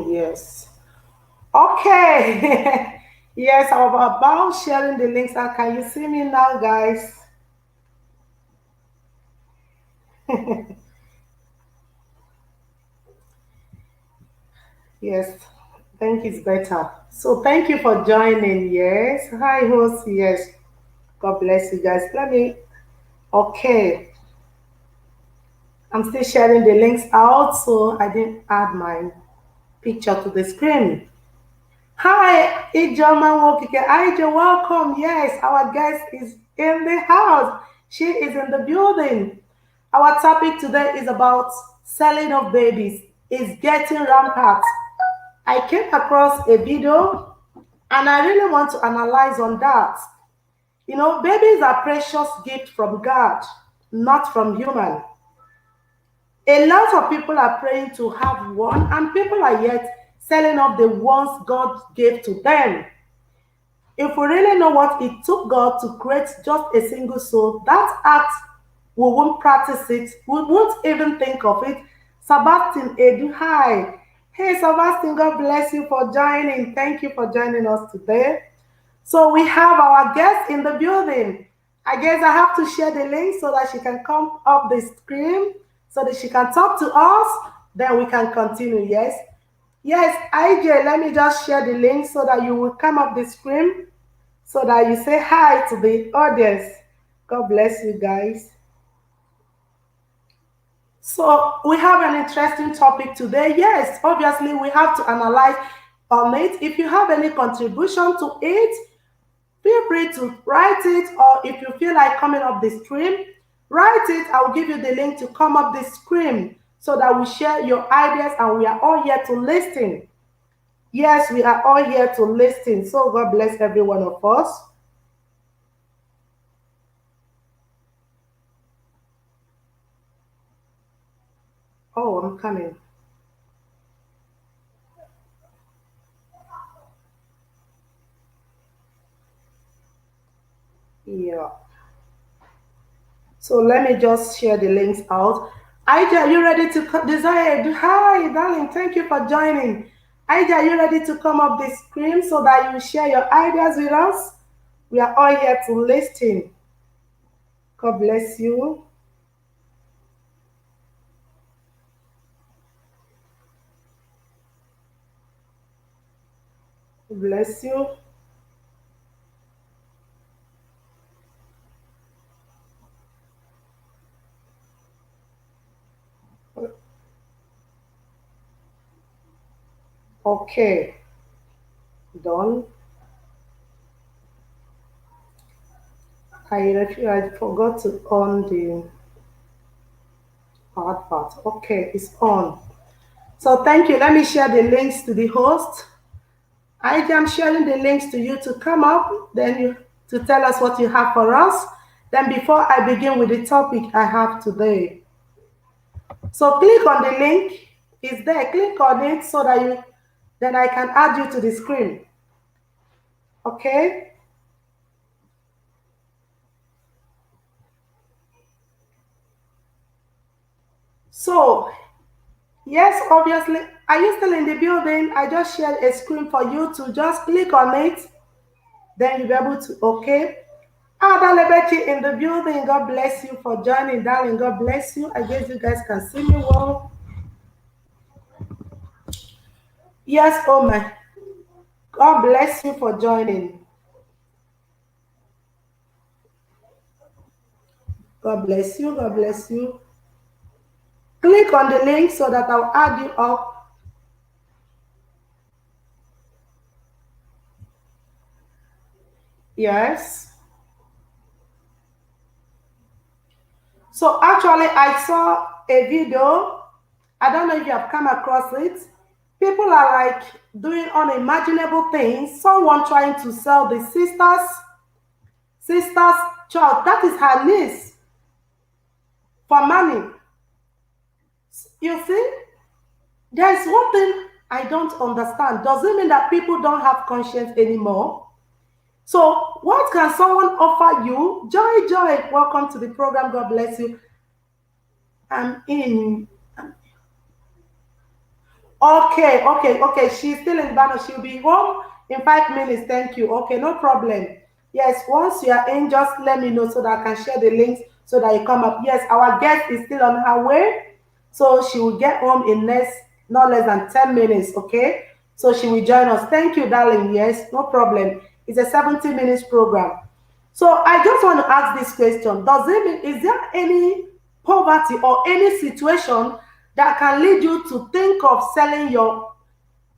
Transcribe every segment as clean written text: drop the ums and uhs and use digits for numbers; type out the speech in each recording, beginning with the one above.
Yes. Okay. Yes, I'm about sharing the links. And can you see me now, guys? Yes. I think it's better. So thank you for joining. Yes. Hi, host. Yes. God bless you guys. Let me. Okay. I'm still sharing the links out, so I didn't add my picture to the screen. Hi, Ijoma Wokike. Ija, welcome. Yes, our guest is in the house. She is in the building. Our topic today is about selling of babies. Is getting rampant. I came across a video and I really want to analyze on that. You know, babies are precious gift from God, not from human. A lot of people are praying to have one, and people are yet selling off the ones God gave to them. If we really know what it took God to create just a single soul, that act, we won't practice it, we won't even think of it. Sebastian Edu, hi. Hey, Sebastian, God bless you for joining. Thank you for joining us today. So we have our guest in the building. I guess I have to share the link so that she can come up the screen so that she can talk to us. Then we can continue. Yes. Yes, IJ, let me just share the link so that you will come up the screen so that you say hi to the audience. God bless you guys. So we have an interesting topic today. Yes, obviously we have to analyze on it. If you have any contribution to it, feel free to write it, or if you feel like coming up the screen, write it. I'll give you the link to come up the screen so that we share your ideas and we are all here to listen. Yes, we are all here to listen. So God bless every one of us. Oh, I'm coming. Yeah. So let me just share the links out. Aija, are you ready to desire? Hi, darling. Thank you for joining. Aija, are you ready to come up the screen so that you share your ideas with us? We are all here to listen. God bless you. Bless you. Okay, done. I forgot to on the hard part. Okay, it's on. So thank you. Let me share the links to the host. I am sharing the links to you to come up, then you to tell us what you have for us. Then before I begin with the topic I have today. So click on the link. It's there. Click on it so that you then I can add you to the screen. Okay? So yes, obviously, are you still in the building? I just shared a screen for you to just click on it. Then you'll be able to, okay? Adalebechi in the building. God bless you for joining, darling. God bless you. I guess you guys can see me well. Yes, oh my. God bless you for joining. God bless you. God bless you. Click on the link so that I'll add you up. Yes. So actually, I saw a video. I don't know if you have come across it. People are like doing unimaginable things. Someone trying to sell the sister's child. That is her niece for money. You see, there is one thing I don't understand. Does it mean that people don't have conscience anymore? So, what can someone offer you? Joy, Joy, welcome to the program. God bless you. I'm in. Okay, okay, okay. She's still in Ghana. She'll be home in 5 minutes. Thank you. Okay, no problem. Yes, once you are in, just let me know so that I can share the links so that you come up. Yes, our guest is still on her way. So she will get home in next not less than 10 minutes. Okay. So she will join us. Thank you, darling. Yes, no problem. It's a 70 minutes program. So I just want to ask this question. Does it mean, is there any poverty or any situation that can lead you to think of selling your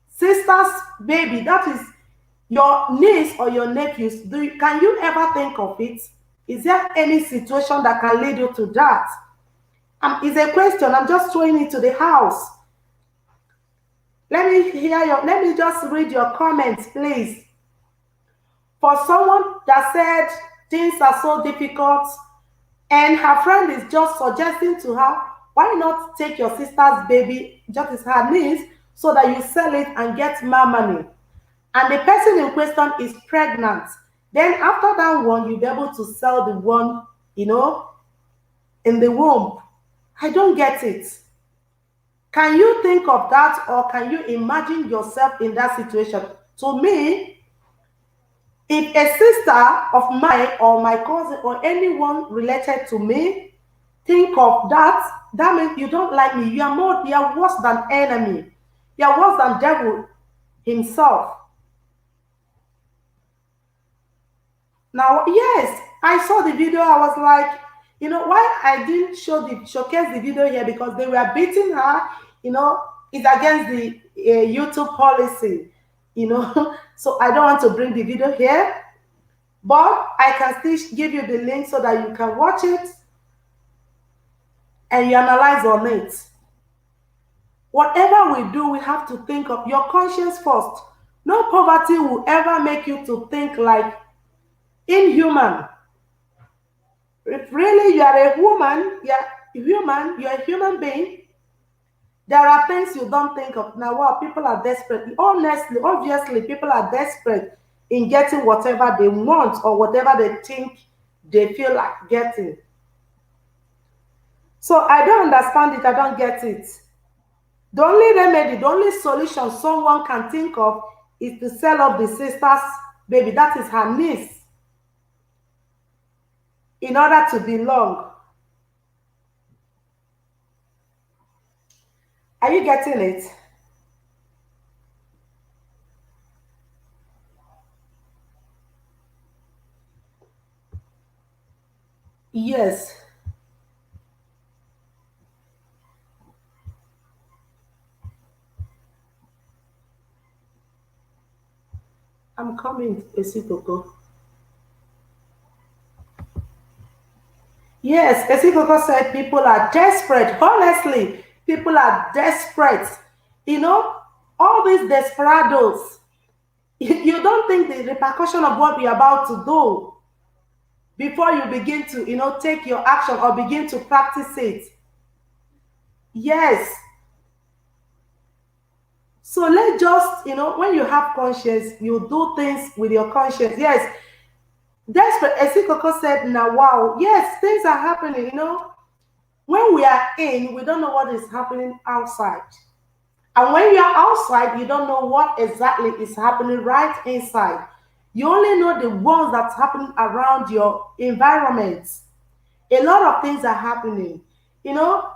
sister's baby, that is your niece or your nephews? Can you ever think of it? Is there any situation that can lead you to that? It's a question. I'm just throwing it to the house. Let me just read your comments, please. For someone that said things are so difficult and her friend is just suggesting to her, why not take your sister's baby, just as her niece, so that you sell it and get more money? And the person in question is pregnant. Then after that one, you'll be able to sell the one, in the womb. I don't get it. Can you think of that, or can you imagine yourself in that situation? To me, if a sister of mine or my cousin or anyone related to me think of that, that means you don't like me. You are worse than enemy. You are worse than devil himself. Now, yes, I saw the video. I was like, why I didn't showcase the video here, because they were beating her. It's against the YouTube policy. So I don't want to bring the video here, but I can still give you the link so that you can watch it and you analyze on it. Whatever we do, we have to think of your conscience first. No poverty will ever make you to think like inhuman. If really you are a woman, you're a human being, there are things you don't think of. Now, what people are desperate. Honestly, obviously, people are desperate in getting whatever they want or whatever they think they feel like getting. So I don't understand it. I don't get it. The only remedy, the only solution someone can think of is to sell off the sister's baby, that is her niece, in order to belong. Are you getting it? Yes. I'm coming, Esikoko. Yes, Esikoko said people are desperate. Honestly, people are desperate. You know, all these desperados, you don't think the repercussion of what we're about to do before you begin to, take your action or begin to practice it. Yes. So let's just, when you have conscience, you do things with your conscience. Yes. Desperate. Esikoko said, now, wow. Yes, things are happening. When we are in, we don't know what is happening outside. And when you are outside, you don't know what exactly is happening right inside. You only know the ones that's happening around your environment. A lot of things are happening. You know,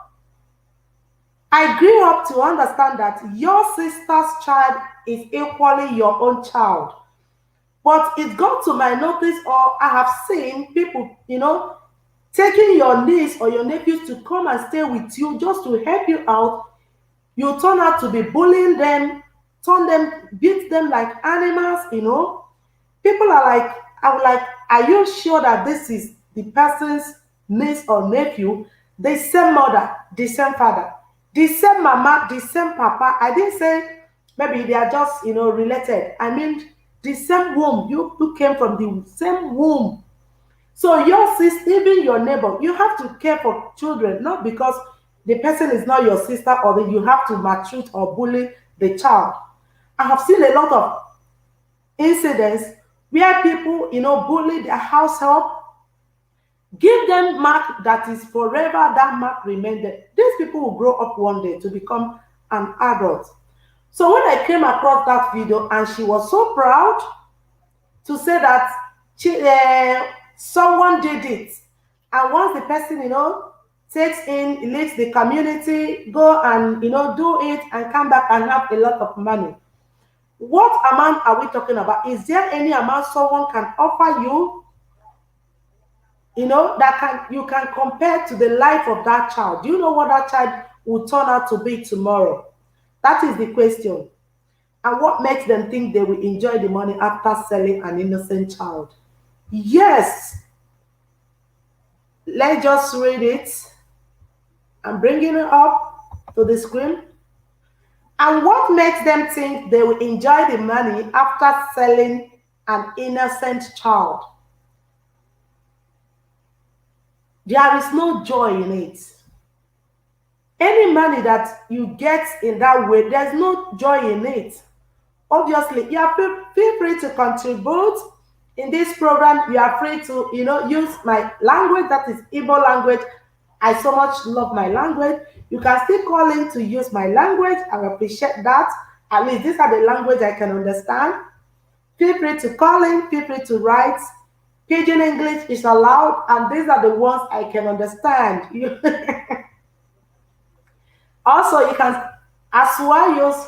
I grew up to understand that your sister's child is equally your own child. But it got to my notice, or I have seen people, taking your niece or your nephews to come and stay with you just to help you out. You turn out to be bullying them, beat them like animals. People are like, I'm like, are you sure that this is the person's niece or nephew? The same mother, the same father, the same mama, the same papa. I didn't say maybe they are just, related. I mean, the same womb. You came from the same womb. So your sister, even your neighbor, you have to care for children, not because the person is not your sister or that you have to maltreat or bully the child. I have seen a lot of incidents where people, bully their house help, give them mark that is forever, that mark remains there. These people will grow up one day to become an adult. So when I came across that video, and she was so proud to say that someone did it, and once the person, takes in, leaves the community, go and do it and come back and have a lot of money. What amount are we talking about? Is there any amount someone can offer you, that you can compare to the life of that child? Do you know what that child will turn out to be tomorrow? That is the question. And what makes them think they will enjoy the money after selling an innocent child? Yes. Let's just read it. I'm bringing it up to the screen. And what makes them think they will enjoy the money after selling an innocent child? There is no joy in it. Any money that you get in that way, there's no joy in it. Obviously, you are feel free to contribute in this program. You are free to use my language, that is Igbo language. I so much love my language. You can still call in to use my language. I appreciate that. At least these are the language I can understand. Feel free to call in, feel free to write. Pidgin English is allowed, and these are the ones I can understand. Also, you can as well use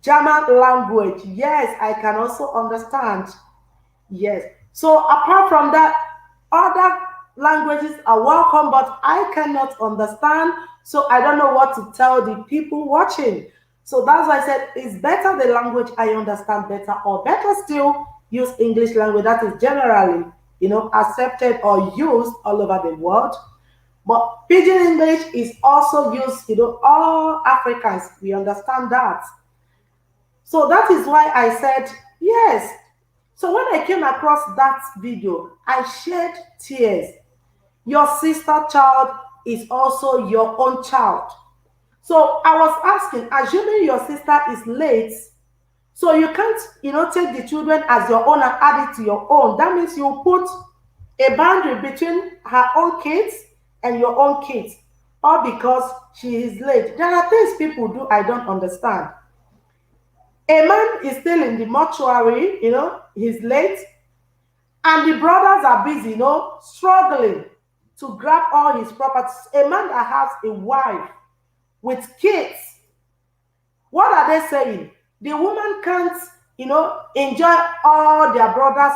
German language. Yes, I can also understand. Yes. So apart from that, other languages are welcome, but I cannot understand. So I don't know what to tell the people watching. So that's why I said it's better the language I understand better, or better still, use English language that is generally, accepted or used all over the world. But Pidgin English is also used, all Africans, we understand that. So that is why I said, yes. So when I came across that video, I shed tears. Your sister child is also your own child. So I was asking, assuming your sister is late, so you can't, take the children as your own and add it to your own. That means you put a boundary between her own kids and your own kids, all because she is late. There are things people do I don't understand. A man is still in the mortuary, he's late, and the brothers are busy, struggling to grab all his properties. A man that has a wife with kids, what are they saying? The woman can't, enjoy all their brothers'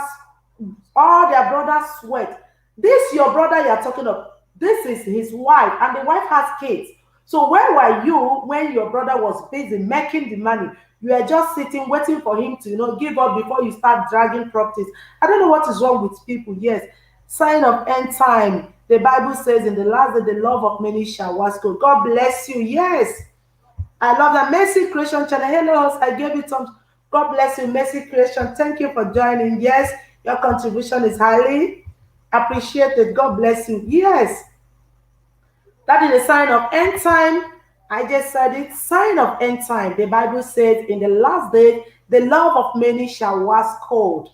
sweat. This your brother you're talking of. This is his wife, and the wife has kids. So where were you when your brother was busy making the money? You are just sitting waiting for him to, give up before you start dragging properties. I don't know what is wrong with people. Yes, sign of end time. The Bible says in the last day, the love of many shall wax cold. God bless you. Yes, I love that. Mercy Creation channel. Hello, I gave it some. God bless you, Mercy Creation. Thank you for joining. Yes, your contribution is highly appreciated. God bless you. Yes, that is a sign of end time. I just said it. Sign of end time. The Bible says in the last day, the love of many shall wax cold.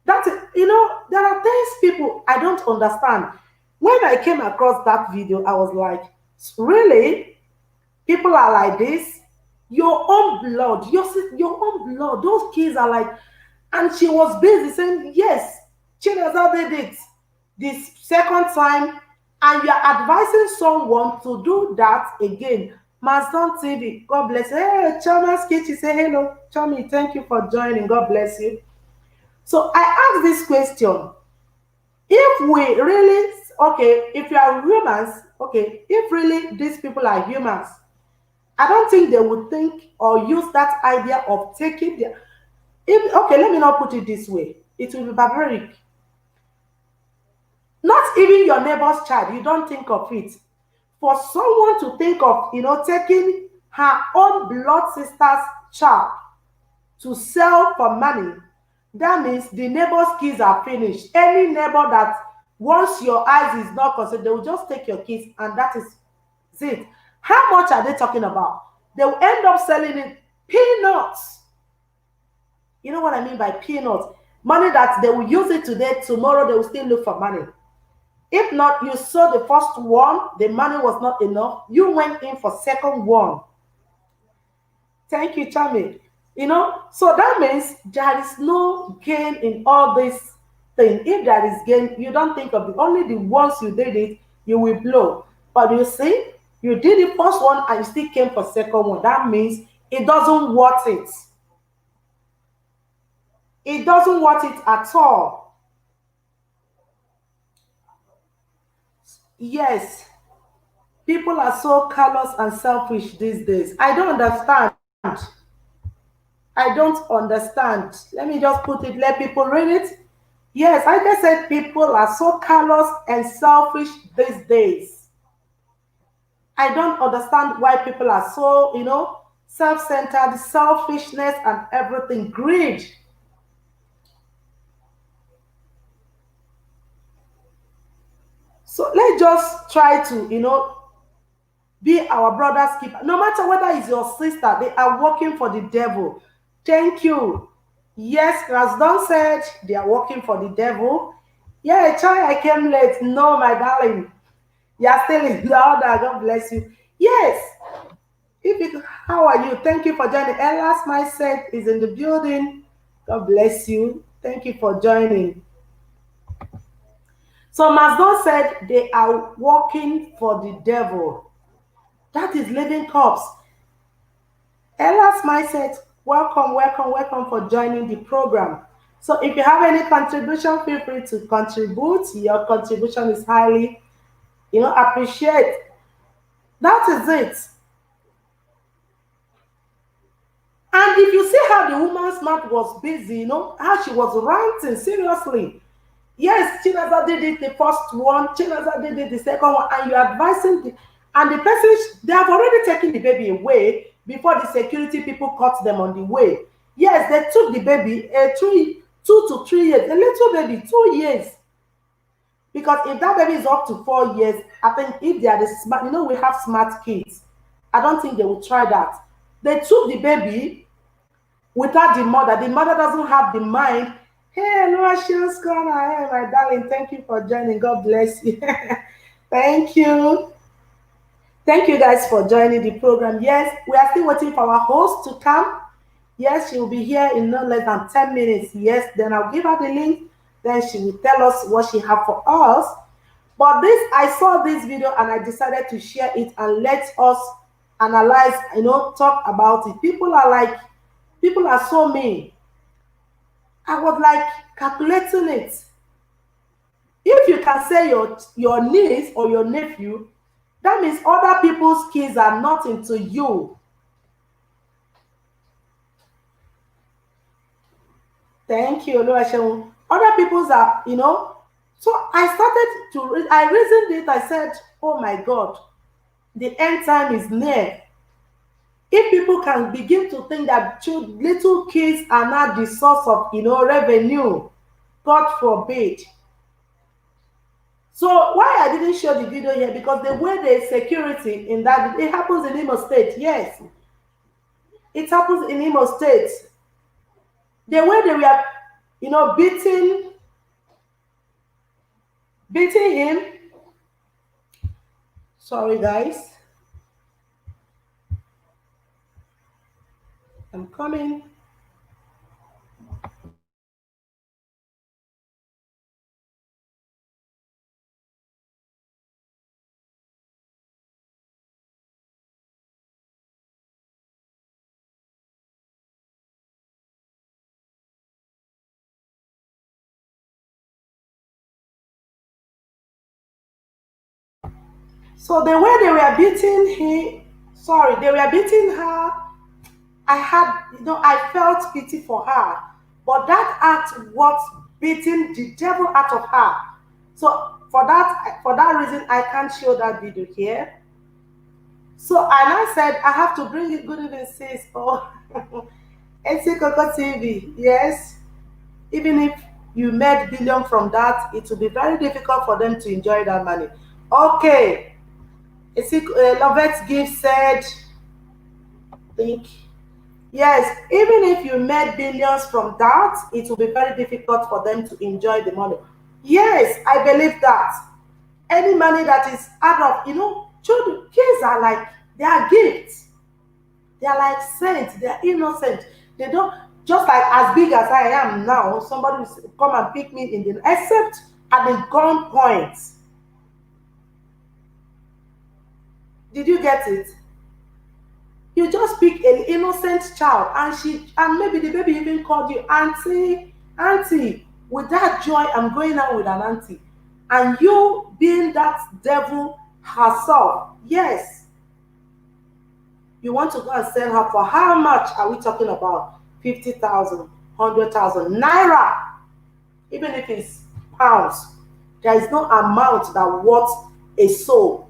That, there are things people I don't understand. When I came across that video, I was like, really? People are like this? Your own blood, your own blood. Those kids are like, and she was busy saying, yes, Chinedu did it this second time, and you're advising someone to do that again. Mazon TV, God bless you. Hey, Chama's Kitchen, say hello. Chami, thank you for joining. God bless you. So I asked this question. If we really, okay, if you are humans, okay, if really these people are humans, I don't think they would think or use that idea of taking their, okay, let me not put it this way. It will be barbaric. Not even your neighbor's child, you don't think of it. For someone to think of, taking her own blood sister's child to sell for money, that means the neighbor's kids are finished. Any neighbor that once your eyes is not considered, they will just take your kids, and that is it. How much are they talking about? They will end up selling it peanuts. You know what I mean by peanuts? Money that they will use it today, tomorrow they will still look for money. If not, you saw the first one, the money was not enough. You went in for second one. Thank you, Chami. So that means there is no gain in all this thing. If there is gain, you don't think of it. Only the ones you did it, you will blow. But you see, you did the first one and you still came for second one. That means it doesn't worth it. It doesn't worth it at all. Yes, people are so callous and selfish these days. I don't understand. I don't understand. Let me just put it, let people read it. Yes, I just said people are so callous and selfish these days. I don't understand why people are so, self centered, selfishness, and everything, greed. So let's just try to, be our brother's keeper. No matter whether it's your sister, they are working for the devil. Thank you. Yes, as Don said, they are working for the devil. Yeah, Chai, I came late. No, my darling. You are still in the order. God bless you. Yes. How are you? Thank you for joining. Ella's mindset is in the building. God bless you. Thank you for joining. So Masdon said they are working for the devil. That is living corpse. Ella's mindset, welcome, welcome, welcome for joining the program. So if you have any contribution, feel free to contribute. Your contribution is highly, appreciated. That is it. And if you see how the woman's mouth was busy, how she was ranting, seriously. Yes, Chinaza did it the first one, Chinaza did it the second one, and you're advising and the person, they have already taken the baby away before the security people caught them on the way. Yes, they took the baby 2 to 3 years, a little baby, 2 years. Because if that baby is up to 4 years, I think if they are the smart, we have smart kids. I don't think they will try that. They took the baby without the mother. The mother doesn't have the mind. Hey, Lucius Corner. Hey, my darling. Thank you for joining. God bless you. Thank you. Thank you guys for joining the program. Yes, we are still waiting for our host to come. Yes, she will be here in no less than 10 minutes. Yes, then I'll give her the link. Then she will tell us what she have for us. But I saw this video and I decided to share it and let us analyze, talk about it. People are so mean. I was like calculating it. If you can say your niece or your nephew, that means other people's kids are not into you. Thank you, Oluwaseun. Other people's are, So I started I reasoned it. I said, oh my God, the end time is near. If people can begin to think that little kids are not the source of, revenue, God forbid. So why I didn't show the video here, because the way the security in that, it happens in Imo State. Yes, it happens in Imo State. The way they were, beating him. Sorry, guys. I'm coming. So the way they were beating they were beating her. I felt pity for her. But that act was beating the devil out of her. So for that reason, I can't show that video here. So and I said I have to bring it. Good evening, sis. Oh, AC Coco TV. Yes. Even if you made billion from that, it will be very difficult for them to enjoy that money. Okay. Lovett Gift said, think, yes, even if you made billions from that, it will be very difficult for them to enjoy the money. Yes, I believe that. Any money that is out of, children, kids are like, they are gifts. They're like saints. They're innocent. They don't, just like as big as I am now, somebody will come and pick me in the, except at the gunpoint. Did you get it? You just pick an innocent child, and maybe the baby even called you auntie, auntie. With that joy, I'm going out with an auntie, and you being that devil herself. Yes, you want to go and sell her for how much are we talking about? 50,000, 100,000 naira, even if it's pounds. There is no amount that worth a soul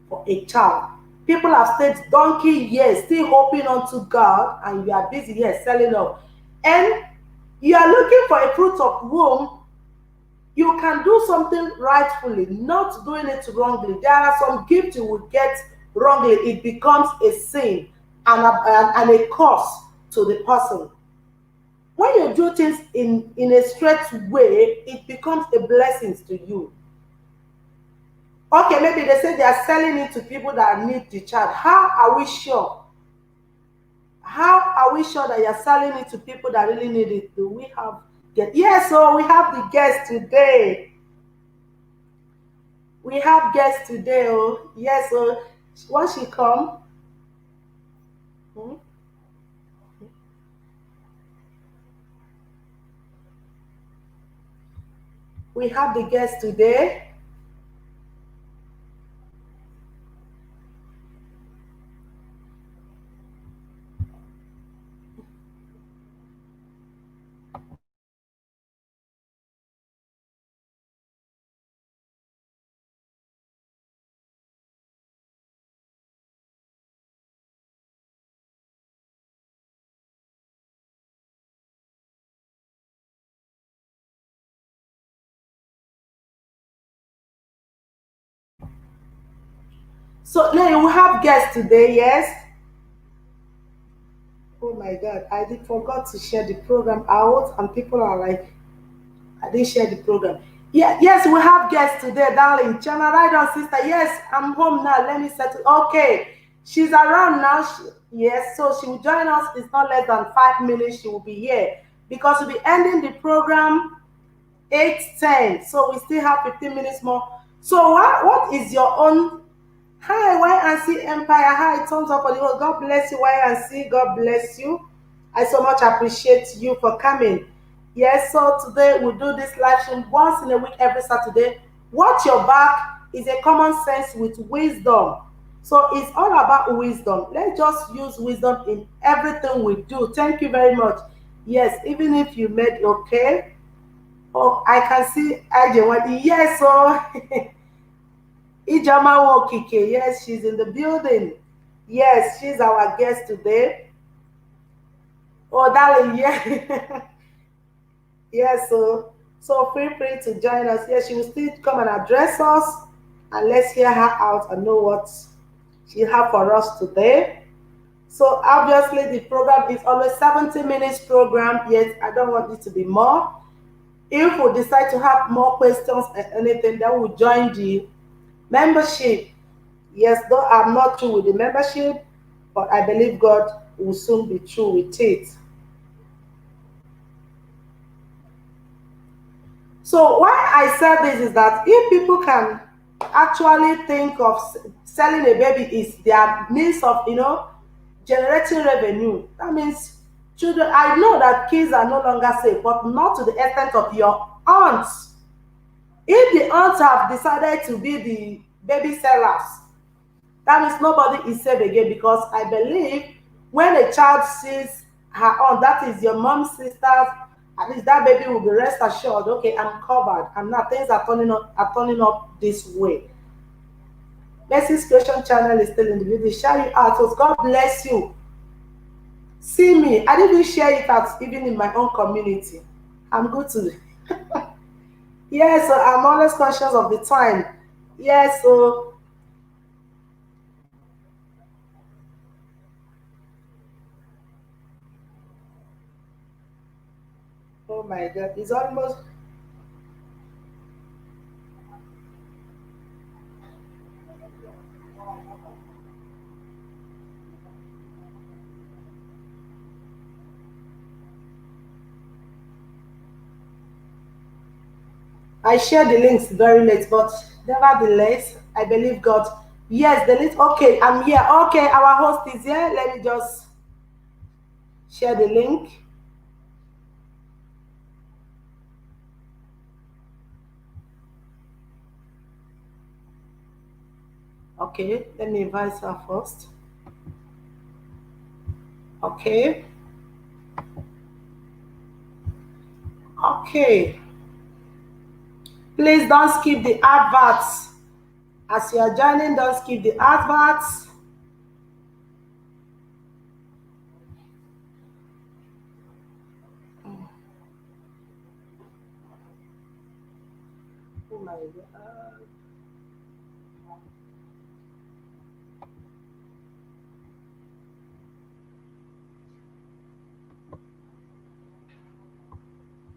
for a child. People have stayed donkey years still hoping unto God, and you are busy here selling off. And you are looking for a fruit of womb. You can do something rightfully, not doing it wrongly. There are some gifts you will get wrongly. It becomes a sin and a curse to the person. When you do things in a straight way, it becomes a blessing to you. Okay, maybe they say they are selling it to people that need the child. How are we sure? How are we sure that you're selling it to people that really need it? Do we have get? Yes, so we have the guest today. We have guests today. Oh, yes. So once she come, hmm, we have the guest today. So now we have guests today. Yes. Oh my God, I did forgot to share the program out, and people are like, I didn't share the program. Yeah, yes, we have guests today, darling. Chama, right on, sister. Yes, I'm home now. Let me settle. Okay, she's around now. Yes, so she will join us. It's not less than 5 minutes. She will be here because we'll be ending the program 8:10. So we still have 15 minutes more. So what is your own? Hi, YNC Empire. Hi, thumbs up on the whole. God bless you, YNC. God bless you. I so much appreciate you for coming. Yes, so today we do this live stream once in a week, every Saturday. Watch your back is a common sense with wisdom. So it's all about wisdom. Let's just use wisdom in everything we do. Thank you very much. Yes, even if you made okay. Oh, I can see Ajewadi. Yes, so Ijama Wokike, yes, she's in the building. Yes, she's our guest today. Oh, darling, yeah. Yes, so feel free to join us. Yes, she will still come and address us, and let's hear her out and know what she have for us today. So obviously the program is always 70 minutes program, yet I don't want it to be more. If we decide to have more questions and anything, then we'll join the membership. Yes, though I'm not through with the membership, but I believe God will soon be through with it. So why I said this is that if people can actually think of selling a baby is their means of, generating revenue, that means children. I know that kids are no longer safe, but not to the extent of your aunts. If the aunts have decided to be the baby sellers, that means nobody is safe again, because I believe when a child sees her aunt, that is your mom's sisters, at least that baby will be rest assured, okay, I'm covered. I'm not, things are turning up this way. Mercy's Creation channel is still in the video. Share you out. So God bless you. See me. I didn't even share it out even in my own community. I'm good to yes, so I'm always conscious of the time. Yes, so oh my god, it's almost I share the links very late, but nevertheless, I believe God. Yes, the link. Okay, I'm here. Okay, our host is here. Let me just share the link. Okay, let me invite her first. Okay. Okay. Please don't skip the adverts. As you are joining, don't skip the adverts. Oh my God.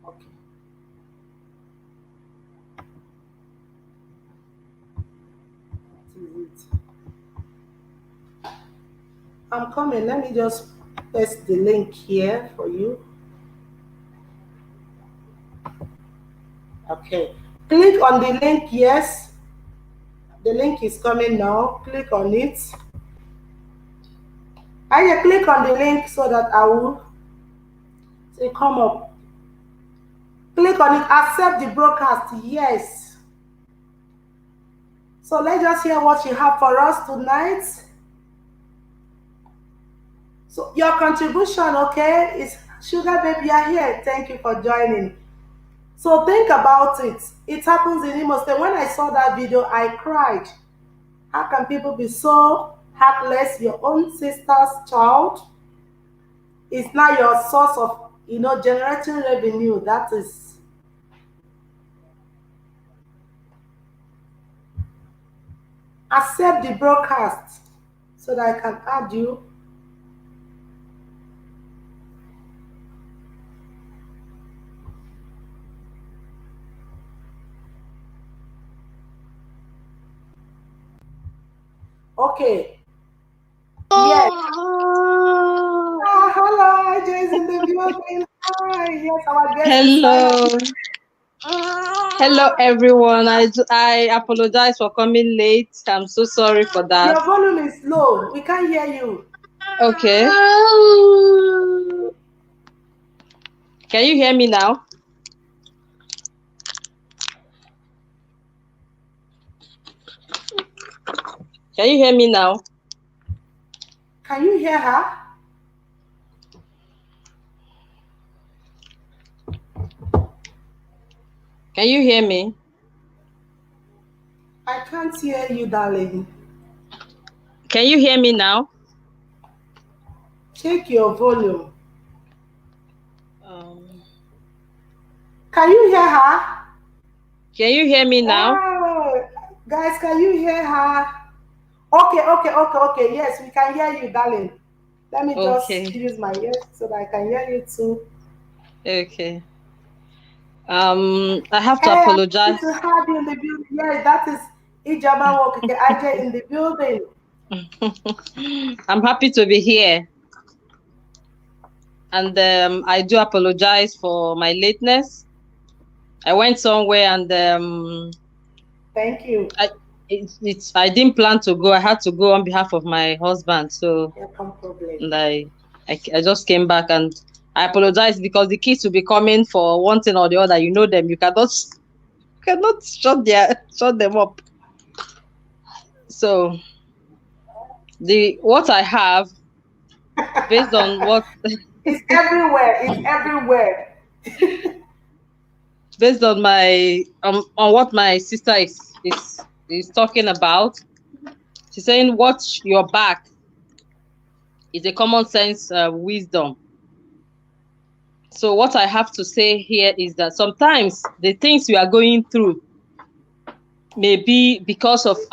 Okay. This is it. I'm coming. Let me just paste the link here for you. Okay. Click on the link. Yes. The link is coming now. Click on it. I click on the link so that I will say come up. Click on it. Accept the broadcast. Yes. So let's just hear what you have for us tonight. So your contribution, okay, is Sugar Baby, you are here. Thank you for joining. So think about it. It happens in Imo State. When I saw that video, I cried. How can people be so heartless? Your own sister's child is now your source of, generating revenue. That is. Accept the broadcast so that I can add you. Okay. Yes. Hello, IJ is in the building. Hi. Yes, our guest is Hello. Hello, everyone. I apologize for coming late. I'm so sorry for that. Your volume is low. We can't hear you. Okay. Can you hear me now? Can you hear me now? Can you hear her? Can you hear me? I can't hear you, darling. Can you hear me now? Check your volume. Can you hear her? Can you hear me now? Oh, guys, can you hear her? Okay. Yes, we can hear you, darling. Let me just use my ears so that I can hear you too. Okay. I have to apologize. To have you in the building. Yeah, that is Ijama Wokike IJ in the building. I'm happy to be here. And I do apologize for my lateness. I went somewhere and thank you. I didn't plan to go. I had to go on behalf of my husband. So and I just came back and I apologize because the kids will be coming for one thing or the other. You know them. You cannot shut them up. So what I have based on what it's everywhere. It's everywhere. Based on my on what my sister is talking about. She's saying watch your back is a common sense wisdom. So what I have to say here is that sometimes the things we are going through may be because of we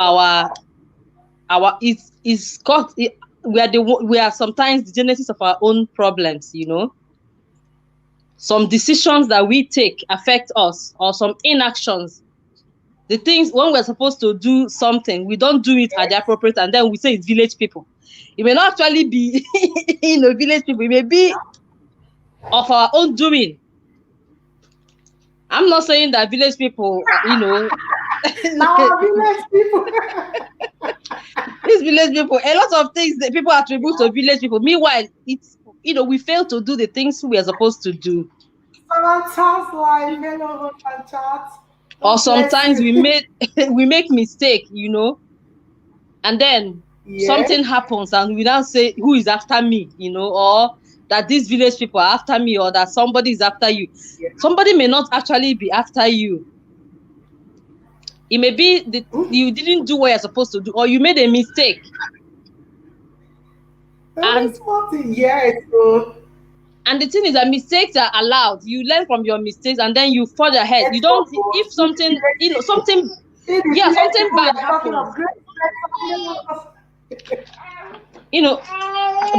are sometimes the genesis of our own problems, Some decisions that we take affect us, or some inactions. The things when we're supposed to do something, we don't do it at the appropriate, and then we say it's village people. It may not actually be village people, it may be of our own doing. I'm not saying that village people, Now village people. these village people, a lot of things that people attribute to village people. Meanwhile, it's we fail to do the things we are supposed to do. Sometimes like hello and chat. Or God bless sometimes you. we make mistake, and then Yeah. something happens and we now say who is after me, or that these village people are after me, or that somebody is after you. Yeah. Somebody may not actually be after you. It may be that you didn't do what you're supposed to do, or you made a mistake. And yes, so and the thing is that mistakes are allowed. You learn from your mistakes and then you forge ahead. You don't, if something, something bad happens.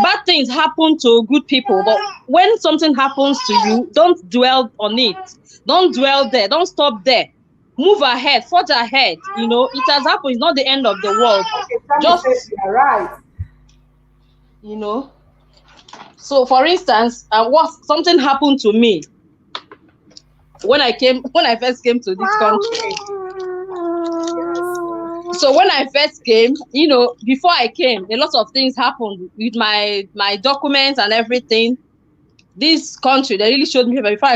Bad things happen to good people, but when something happens to you, don't dwell on it. Don't dwell there. Don't stop there. Move ahead, forge ahead. It has happened. It's not the end of the world. Just you're right. So, for instance, something happened to me when I first came to this country. So when I first came, before I came, a lot of things happened with my documents and everything. This country, they really showed me before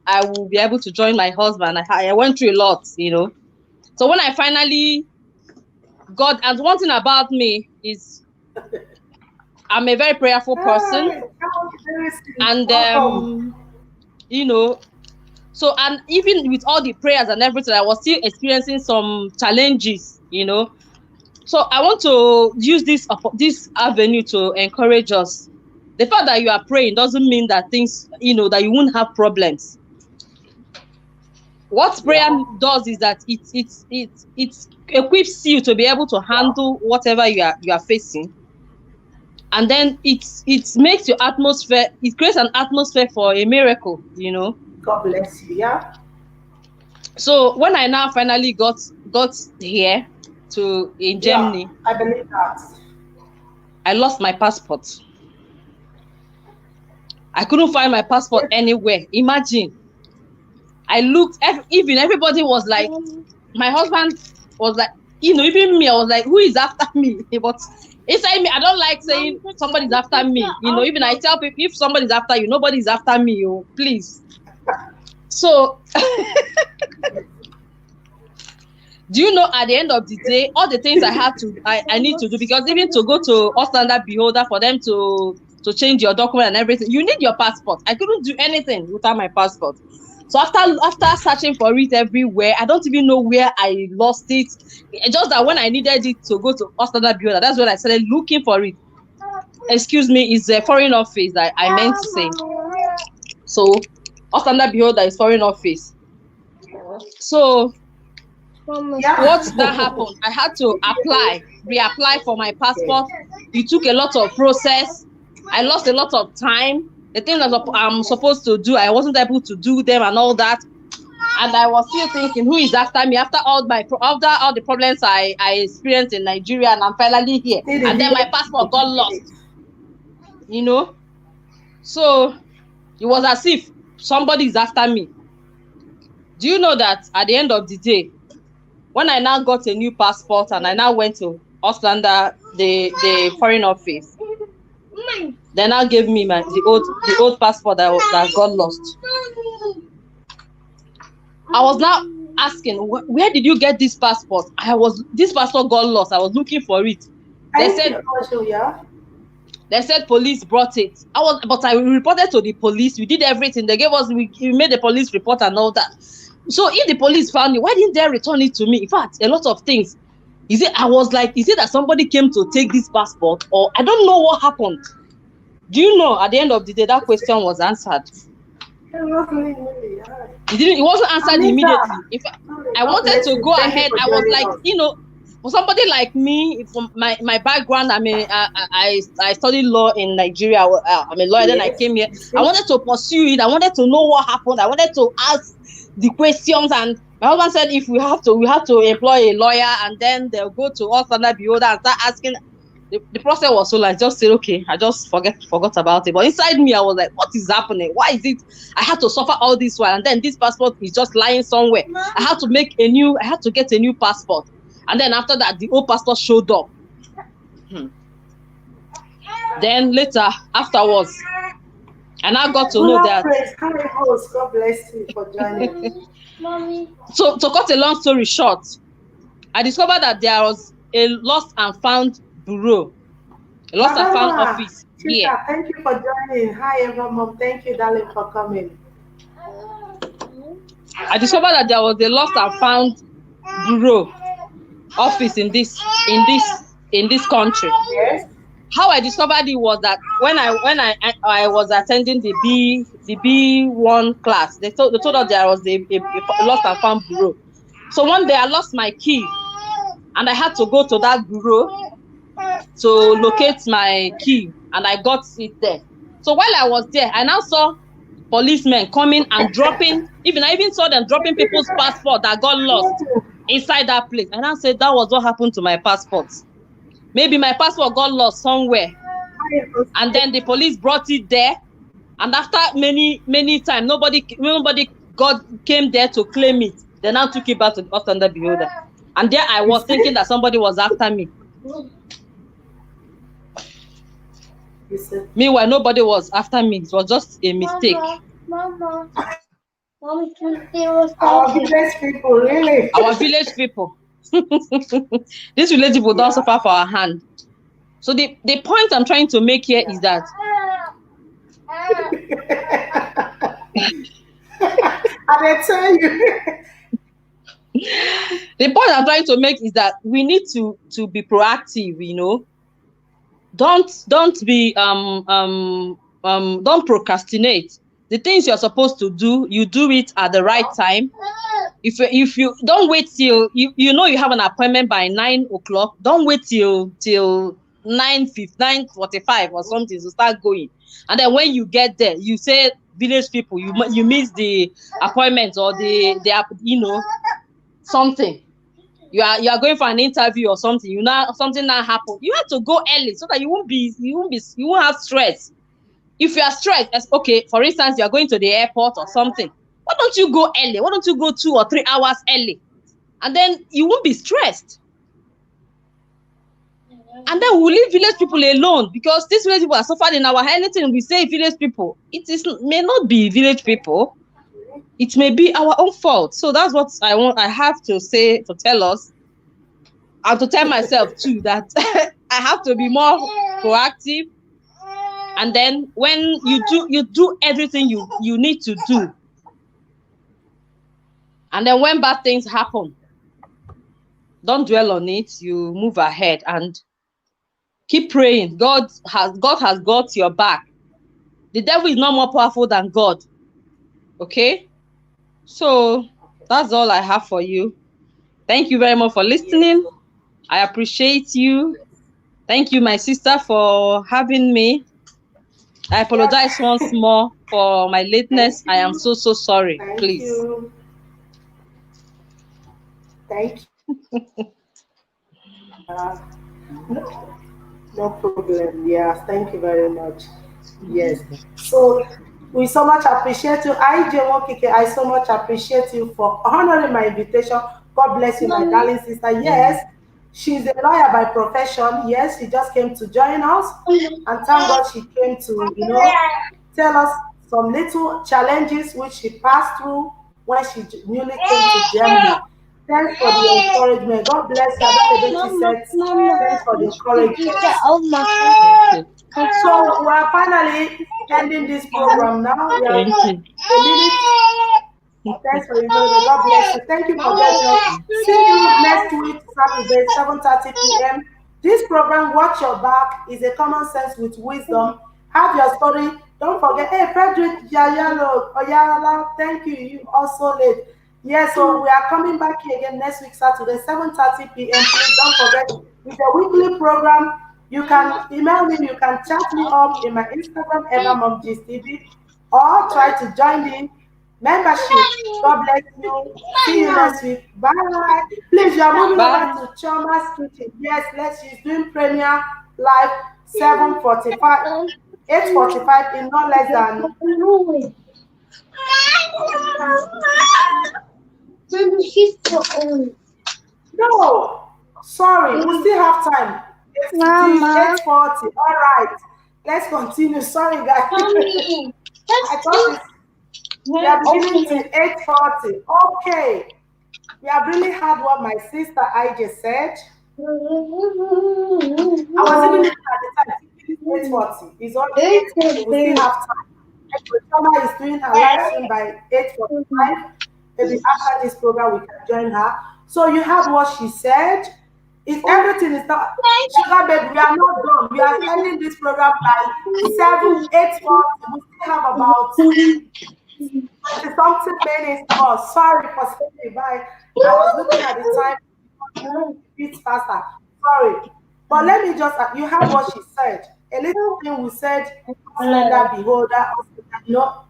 I will be able to join my husband. I went through a lot, So when I finally got, and one thing about me is I'm a very prayerful person, and so, and even with all the prayers and everything, I was still experiencing some challenges, So I want to use this avenue to encourage us. The fact that you are praying doesn't mean that things, that you won't have problems. What prayer does is that it equips you to be able to handle whatever you are facing. And then it makes your atmosphere, it creates an atmosphere for a miracle, God bless you, yeah. So when I now finally got here in Germany, I believe that. I lost my passport. I couldn't find my passport anywhere. Imagine. I looked, even everybody was like, my husband was like, even me, I was like, who is after me? But inside me, I don't like saying somebody's after me. Even I tell people, if somebody's after you, nobody's after me, please. So, do you know, at the end of the day, all the things I need to do, because even to go to Ostlander Beholder for them to change your document and everything, you need your passport. I couldn't do anything without my passport. So after searching for it everywhere, I don't even know where I lost it. Just that when I needed it to go to Ostlander Beholder, that's when I started looking for it. Excuse me, it's a foreign office that I meant to say. So Ostlander Beholder is foreign office. So what that happened, I had to reapply for my passport. It took a lot of process. I lost a lot of time. The things that I'm supposed to do, I wasn't able to do them and all that. And I was still thinking, who is after me? After all the problems I experienced in Nigeria, and I'm finally here. And then my passport got lost. So it was as if somebody is after me. Do you know that at the end of the day, when I now got a new passport and I now went to Ostlander, the foreign office, they now gave me the old passport that got lost. I was now asking, where did you get this passport? This passport got lost. I was looking for it. They said police brought it. But I reported to the police. We did everything. They gave us, we made the police report and all that. So if the police found it, why didn't they return it to me? In fact, a lot of things. Is it that somebody came to take this passport, or I don't know what happened? Do you know, at the end of the day, that question was answered. It wasn't answered immediately. If I wanted to go ahead, I was like, for somebody like me, from my background, I studied law in Nigeria. I'm a lawyer. Then I came here. I wanted to pursue it. I wanted to know what happened. I wanted to ask the questions, and my husband said, if we have to employ a lawyer, and then they'll go to Ostlander Beholder and start asking. the process was so like, just said, okay, I just forgot about it. But inside me, I was like, what is happening? Why is it I had to suffer all this while, and then this passport is just lying somewhere? I had to get a new passport. And then after that, the old passport showed up. Then later, afterwards, and I got to know that. God bless you for joining. So to cut a long story short, I discovered that there was a lost and found bureau, a lost and found office here. Thank you for joining. Hi, everyone. Thank you, darling, for coming. I discovered that there was a lost and found bureau office in this country. Yes. How I discovered it was that when I was attending the B1 class, they told us there was a lost and found bureau. So one day I lost my key, and I had to go to that bureau to locate my key, and I got it there. So while I was there, I now saw policemen coming and dropping. I even saw them dropping people's passport that got lost inside that place. And I said that was what happened to my passport. Maybe my passport got lost somewhere, and then the police brought it there. And after many times, nobody came there to claim it. They now took it back to the Ostender Beholder. And there I was thinking that somebody was after me. Meanwhile, nobody was after me. It was just a mistake. Mama. Our village people, really. Our village people. These village people don't suffer for our hand. So the point I'm trying to make here is that I tell you. The point I'm trying to make is that we need to be proactive, Don't be don't procrastinate. The things you're supposed to do, you do it at the right time. If you don't wait till you have an appointment by 9 o'clock, don't wait till 9:45 or something to start going. And then when you get there, you say village people, you miss the appointment or the something. You are going for an interview or something. Something that happened. You have to go early so that you won't have stress. If you are stressed, okay, for instance, you are going to the airport or something. Why don't you go early? Why don't you go 2 or 3 hours early? And then you won't be stressed. And then we'll leave village people alone, because these village people are suffered in our head. Anything we say village people, may not be village people. It may be our own fault. So that's what I have to say, to tell us, and to tell myself too, that I have to be more proactive. And then when you do everything you need to do. And then when bad things happen, don't dwell on it. You move ahead and keep praying. God has got your back. The devil is not more powerful than God. Okay? So that's all I have for you. Thank you very much for listening. I appreciate you. Thank you, my sister, for having me. I apologize once more for my lateness. I am so sorry. Please. Thank you. No problem. Yes, thank you very much. Yes. So we so much appreciate you. I so much appreciate you for honoring my invitation. God bless you, my darling sister. Yes, she's a lawyer by profession. Yes, she just came to join us. And thank God she came to, tell us some little challenges which she passed through when she newly came to Germany. Thanks for the encouragement. God bless you. Thanks for the encouragement. So we are finally ending this program now. We are a minute. Thanks for the encouragement. God bless you. Thank you for joining us. See you next week, Saturday, 7:30 p.m. This program, Watch Your Back, is a common sense with wisdom. Have your story. Don't forget. Hey, Frederick Oyala, thank you. You also late. Yes, so we are coming back here again next week, Saturday, 7:30 p.m. Please don't forget, it's a weekly program. You can email me, you can chat me up in my Instagram, EvaMomGSTV, or try to join the membership. God bless you. See you next week. Bye. Please, you are moving over to Choma's Kitchen. Yes, she's doing premiere live 7:45, 8:45 in no less than. No, sorry, we still have time. It is Mama, 8:40. All right, let's continue. Sorry, guys. mommy, I thought we are beginning to 8:40. Okay, we have really heard what my sister IJ said. I was even looking at the time. It's 8:40. It's only 8:40. We still have time. Choma is doing her live stream by 8:45. Maybe after this program, we can join her. So you heard what she said. If everything is not sugar baby, we are not done. We are ending this program by 8:40. We still have about 20 something minutes more. Sorry for saying bye. I was looking at the time a bit faster. Sorry. But let me just, you heard what she said. A little thing we said, slender beholder,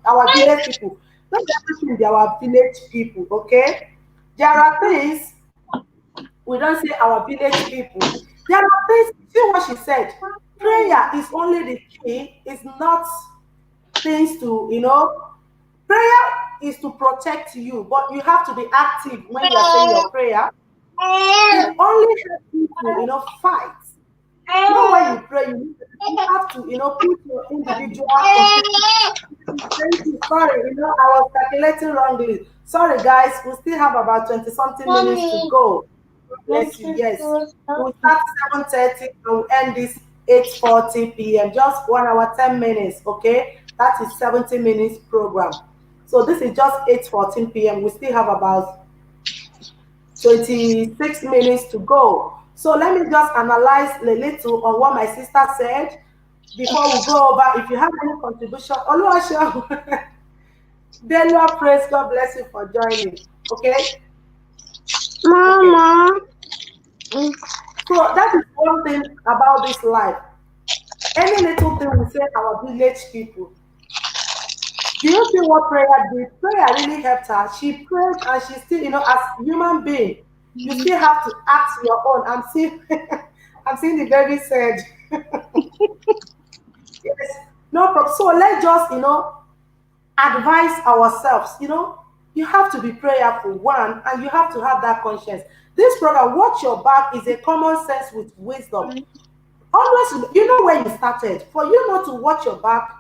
our village people. Not everything they are our village people, okay? There are things we don't say our village people. There are things, see what she said. Prayer is only the key, it's not things to, prayer is to protect you, but you have to be active when you are saying your prayer. It only helps you to, fight. Not when you pray, you have to, put your individual thank you. Sorry, I was calculating wrongly. Sorry, guys. We still have about 20 something minutes to go. Bless you. Yes. We'll start 7:30 and we'll end this 8:40 p.m. Just 1 hour, 10 minutes. Okay. That is 70 minutes program. So this is just 8:14 p.m. We still have about 26 minutes to go. So let me just analyze a little on what my sister said before we go over. If you have any contribution, Oluwaseun, Delua, praise God bless you for joining. Okay? Okay. Mama. So that is one thing about this life. Any little thing we say our village people. Do you see what prayer did? Prayer really helped her. She prayed and she still, as human being, you still have to act your own. I'm seeing I'm seeing the baby said. Yes, no problem. So let's just, advise ourselves. You have to be prayerful, one, and you have to have that conscience. This program, Watch Your Back, is a common sense with wisdom. Always, where you started. For you not to watch your back,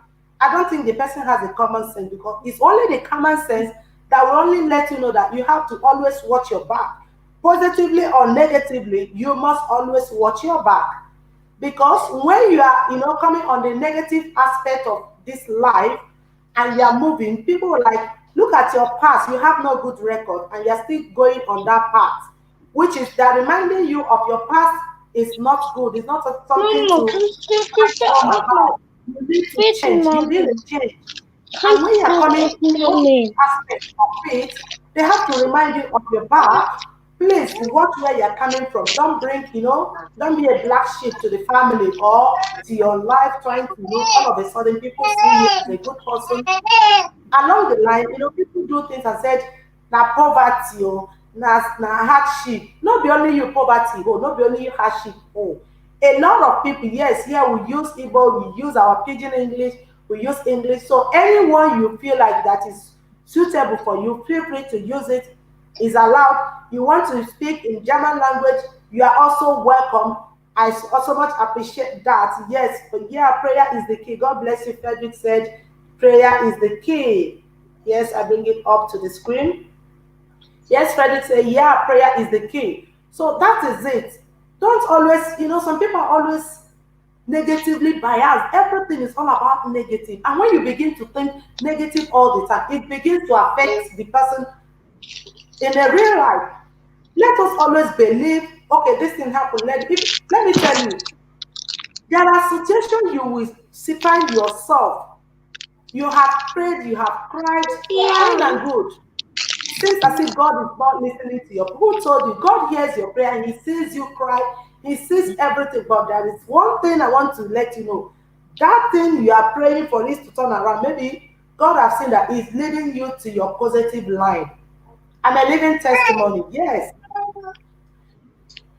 I don't think the person has a common sense, because it's only the common sense that will only let you know that you have to always watch your back. Positively or negatively, you must always watch your back. Because when you are, coming on the negative aspect of this life and you are moving, people will like, look at your past, you have no good record and you're still going on that path, which is that reminding you of your past is not good. It's not something Mama, to about. You need to change. You need a change. And when you're coming to this aspect of it, they have to remind you of your back. Please watch where you're coming from. Don't bring, don't be a black sheep to the family or to your life trying to, all of a sudden people see you as a good person. Along the line, people do things and said, na poverty, na hardship. Not be only you poverty, not be only you hardship. A lot of people, yes, here we use Igbo, we use our pidgin English, we use English. So anyone you feel like that is suitable for you, feel free to use it. Is allowed. You want to speak in German language, you are also welcome. I also much appreciate that. Yes, but yeah, prayer is the key. God bless you. Frederick said, prayer is the key. Yes, I bring it up to the screen. Yes, Frederick said, yeah, prayer is the key. So that is it. Don't always, some people are always negatively biased. Everything is all about negative. And when you begin to think negative all the time, it begins to affect the person in a real life. Let us always believe, okay, this thing happened. Let me tell you, there are situations you will find yourself. You have prayed, you have cried, fine and good. Seems as if God is not listening to your. Who told you? God hears your prayer and He sees you cry. He sees everything. But there is one thing I want to let you know. That thing you are praying for is to turn around. Maybe God has seen that He's leading you to your positive line. I'm a living testimony. Yes.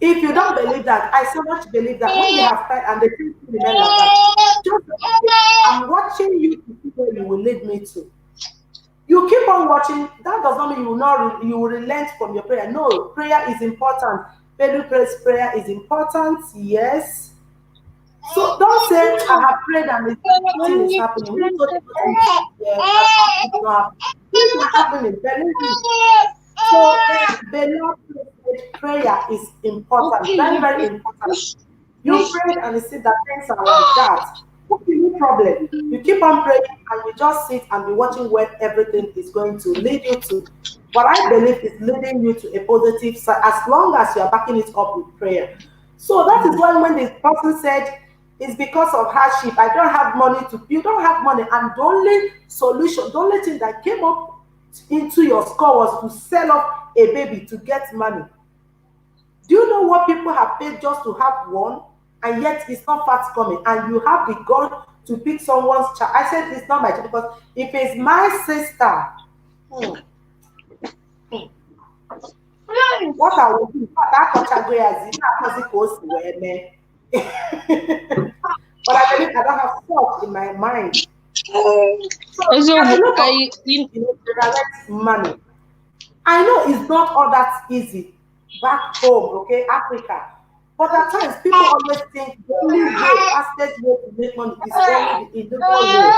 If you don't believe that, I so much believe that when you have pride and the things remain like that, just okay, I'm watching you to see where you will lead me to. You keep on watching. That does not mean you will not you will relent from your prayer. No, prayer is important. Daily prayer is important. Yes. So don't say I have prayed and nothing is happening. Who told you nothing is has happened? It's not happening. Things are happening. Believe me. So the Lord said prayer is important, very, very important. You prayed and you see that things are like that. What is the problem? You keep on praying and you just sit and be watching where everything is going to lead you to. What I believe is leading you to a positive side as long as you are backing it up with prayer. So that is why when the person said it's because of hardship, I don't have money to, you don't have money, and the only solution, the only thing that came up into your score was to sell off a baby to get money. Do you know what people have paid just to have one? And yet it's not forthcoming. And you have the gun to pick someone's child. I said it's not my child because if it's my sister, hmm, what I will do, that category as it goes where me. But I believe I don't have thought in my mind. So Also, there's a lot of I in direct money. I know it's not all that easy back home, okay, Africa. But at times people always think the only way, fastest way to make money is only the illegal way.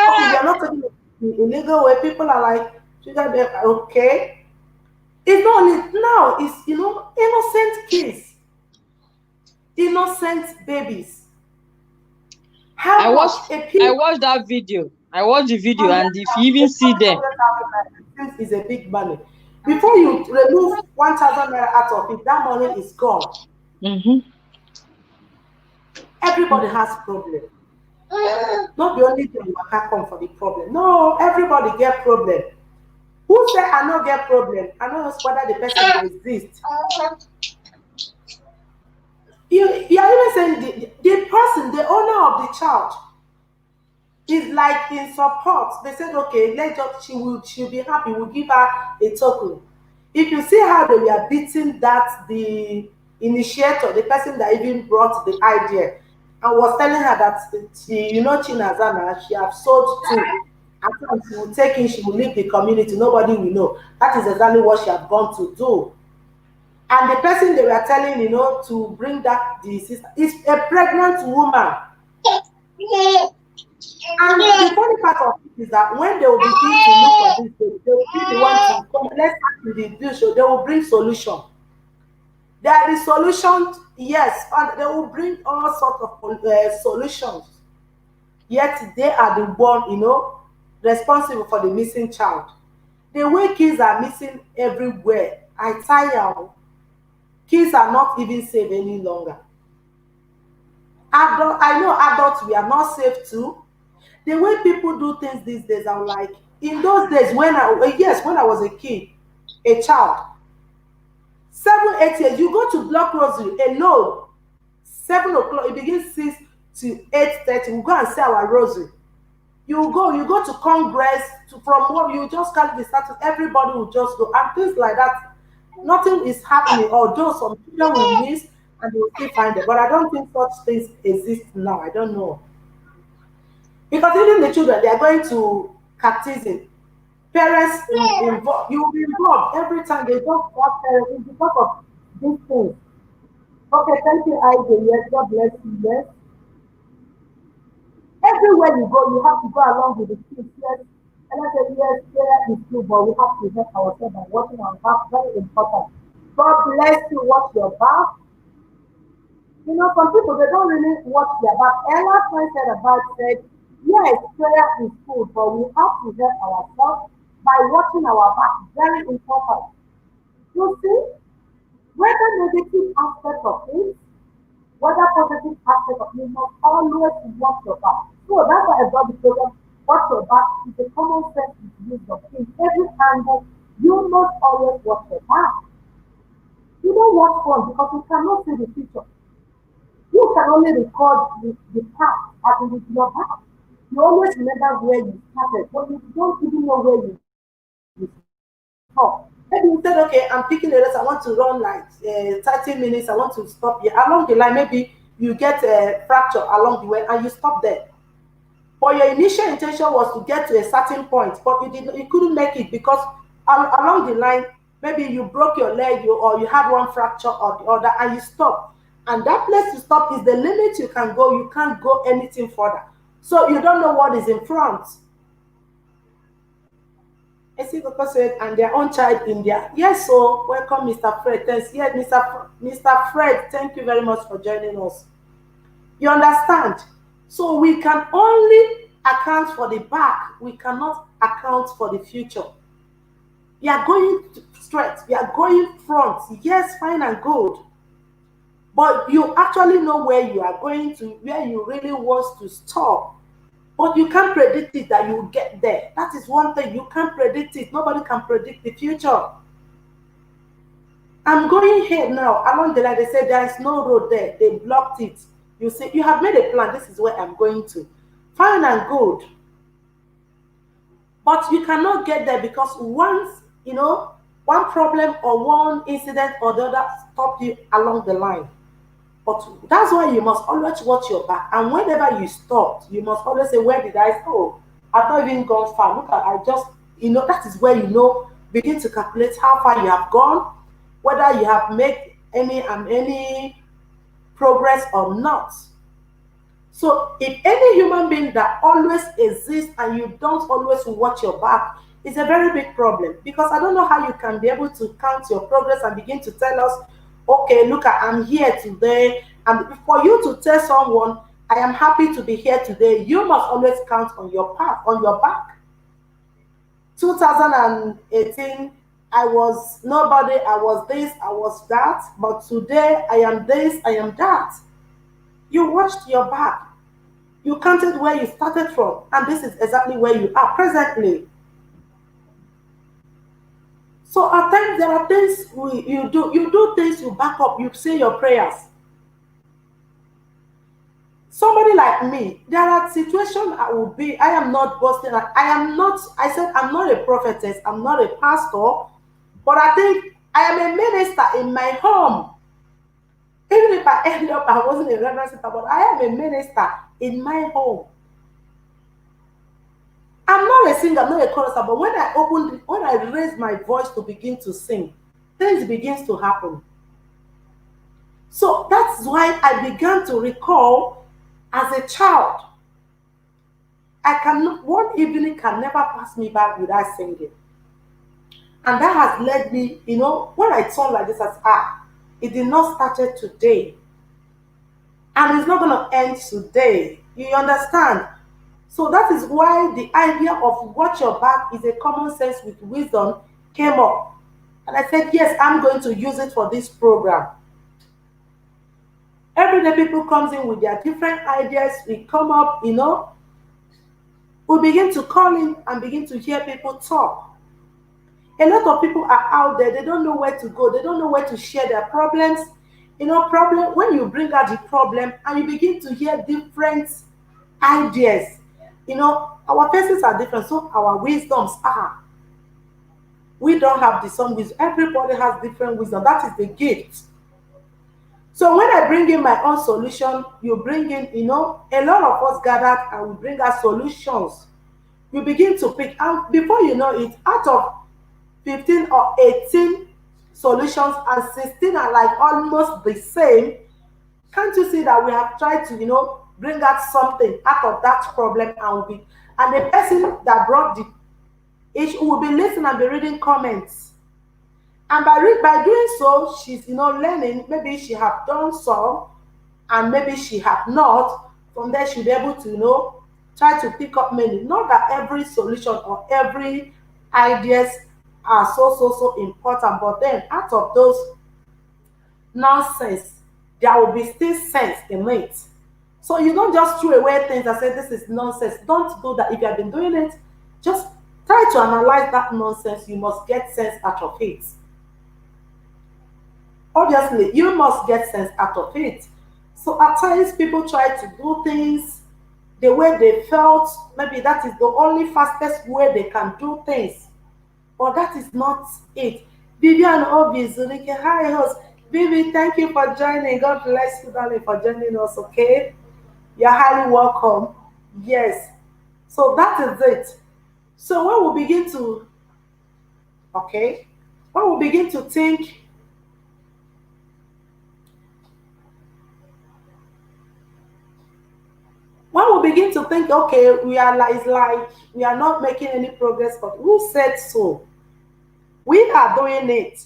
Okay, we are not talking about the illegal way. People are like, sugar babe, okay. It's not only now, it's innocent kids, innocent babies. I How much watched a I pin watched that video. I watched the video, hundred and if you even thousand, see them, 100,000 is a big money. Before you remove 1,000 naira out of it, that money is gone. mm-hmm. Everybody has problem. Not the only thing waka come for the problem. No, everybody get problem. Who say I no get problem? I don't know whether the person dey exist. You are even saying the person, the owner of the child, is like in support. They said, okay, let just she'll be happy. We'll give her a token. If you see how they were beating that the initiator, the person that even brought the idea, and was telling her that she, Chinazana, she have sold two. After she will take in, she will leave the community. Nobody will know. That is exactly what she had gone to do. And the person they were telling, to bring that the sister is a pregnant woman. And the funny part of it is that when they will begin to look for this, they will be the one to come. Let's start with the bill, so they will bring solution. There is solution, yes, and they will bring all sorts of solutions. Yet they are the one, responsible for the missing child. The way kids are missing everywhere, I tire. Kids are not even safe any longer. I know adults we are not safe too. The way people do things these days, I'm like, in those days when I was a kid, a child, 7, 8 years, you go to block rosary alone, 7 o'clock, it begins 6 to 8:30. We go and say our rosary. You go to congress from what you just carry the status, everybody will just go and things like that. Nothing is happening, although some children will miss and they will still find it. But I don't think such things exist now. I don't know. Because even the children, they are going to catechism. Parents involved, you will be involved every time they talk about parents it's because of these things. Okay, thank you, Ivy. Yes, God bless you. Yes. Everywhere you go, you have to go along with the kids. Yes. And I said, yes, prayer is true, but we have to help ourselves by watching our back. Very important. God bless you, watch your back. Some people they don't really watch their back. Ella said about said, yes, prayer is good, but we have to help ourselves by watching our back. Very important. You see, whether negative aspect of it, whether positive aspect of it, you must always watch your back. So that's why I brought the program. Watch your back is a common sense wisdom. In every angle, you must always watch your back. You don't watch front because you cannot see the future. You can only record the past as it is your past. You always remember where you started, but you don't even know where you stop. Maybe you said, okay, I'm picking a race, I want to run like 30 minutes, I want to stop here. Along the line, maybe you get a fracture along the way and you stop there. But your initial intention was to get to a certain point, but you couldn't make it because along the line, maybe you broke your leg or you had one fracture or the other and you stopped. And that place to stop is the limit you can go. You can't go anything further. So you don't know what is in front. I see the person and their own child in there. Yes, so welcome, Mr. Fred. Thanks. Yes, Mr. Fred, thank you very much for joining us. You understand? So we can only account for the back. We cannot account for the future. We are going straight. We are going front. Yes, fine and good. But you actually know where you are going to, where you really want to stop. But you can't predict it that you will get there. That is one thing. You can't predict it. Nobody can predict the future. I'm going here now. Along the line, they said there is no road there. They blocked it. You say you have made a plan. This is where I'm going to. Fine and good. But you cannot get there because once, one problem or one incident or the other stop you along the line. But that's why you must always watch your back. And whenever you stop, you must always say, where did I go? I've not even gone far. Look at, I just, that is where begin to calculate how far you have gone, whether you have made any progress or not. So if any human being that always exists and you don't always watch your back, it's a very big problem, because I don't know how you can be able to count your progress and begin to tell us, okay, look, I'm here today. And for you to tell someone, I am happy to be here today, you must always count on your back. 2018, I was nobody, I was this, I was that, but today I am this, I am that. You watched your back. You counted where you started from, and this is exactly where you are presently. So at times there are things you do things, you back up, you say your prayers. Somebody like me, there are situations I am not boasting. I said I'm not a prophetess, I'm not a pastor, but I think I am a minister in my home. Even if I end up, I wasn't a reverend, but I am a minister in my home. I'm not a singer, I'm not a chorister, but when I raise my voice to begin to sing, things begins to happen. So that's why I began to recall as a child. One evening can never pass me by without singing. And that has led me, when I turn like this, it did not start today. And it's not going to end today. You understand? So that is why the idea of watch your back is a common sense with wisdom came up. And I said, yes, I'm going to use it for this program. Every day people comes in with their different ideas. We come up, we begin to call in and begin to hear people talk. A lot of people are out there, they don't know where to go, they don't know where to share their problems. When you bring out the problem and you begin to hear different ideas, our faces are different, so our wisdoms are. We don't have the same wisdom. Everybody has different wisdom. That is the gift. So when I bring in my own solution, you bring in, a lot of us gathered and we bring our solutions. You begin to pick, and before you know it, out of 15 or 18 solutions and 16 are like almost the same. Can't you see that we have tried to, bring out something out of that problem, and the person that brought the issue will be listening and be reading comments. And by doing so, she's learning. Maybe she have done some, and maybe she have not. From there, she'll be able to try to pick up many. Not that every solution or every ideas are so important, but then out of those nonsense, there will be still sense in it. So you don't just throw away things and say this is nonsense. Don't do that. If you have been doing it, just try to analyze that nonsense. You must get sense out of it. Obviously, you must get sense out of it. So at times people try to do things the way they felt. Maybe that is the only fastest way they can do things. But that is not it. Vivian Obi Zunike. Hi, host. Vivi, thank you for joining. God bless you, darling, for joining us, okay? You're highly welcome. Yes. So that is it. So when we begin to, okay, when we begin to think, when we begin to think, okay, we are like, it's like we are not making any progress, but who said so? We are doing it.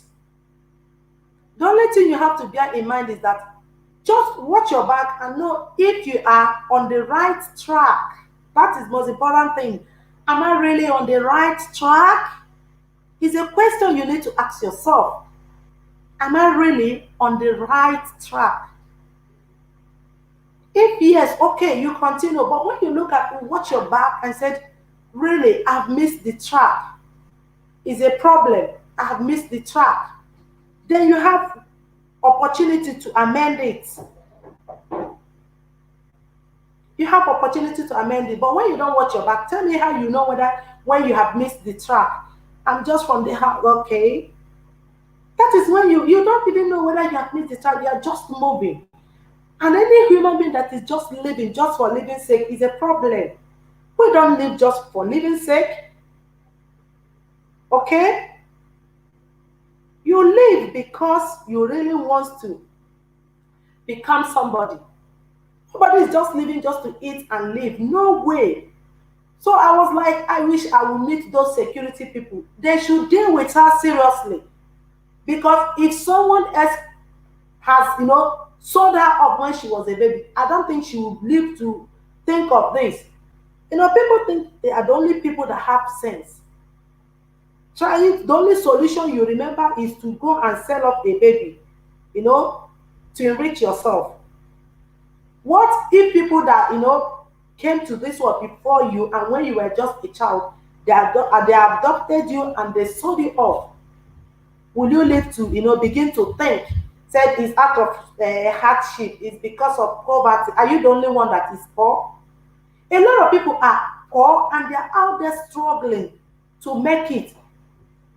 The only thing you have to bear in mind is that just watch your back and know if you are on the right track. That is the most important thing. Am I really on the right track? Is a question you need to ask yourself. Am I really on the right track? If yes, okay, you continue. But when you look at watch your back and said, really, I've missed the track, is a problem. I've missed the track. Then you have opportunity to amend it. You have opportunity to amend it. But when you don't watch your back, tell me how you know whether when you have missed the track. I'm just from the heart, okay. That is when you don't even know whether you have missed the track, you are just moving. And any human being that is just living just for living sake is a problem. We don't live just for living sake. Okay? You live because you really want to become somebody. Nobody is just living just to eat and live. No way. So I was like, I wish I would meet those security people. They should deal with her seriously. Because if someone else has, sold her up when she was a baby, I don't think she would live to think of this. People think they are the only people that have sense. Trying the only solution you remember is to go and sell off a baby, to enrich yourself. What if people that came to this world before you and when you were just a child, they adopted you and they sold you off? Will you live to begin to think? Said it's out of hardship, it's because of poverty. Are you the only one that is poor? A lot of people are poor and they are out there struggling to make it.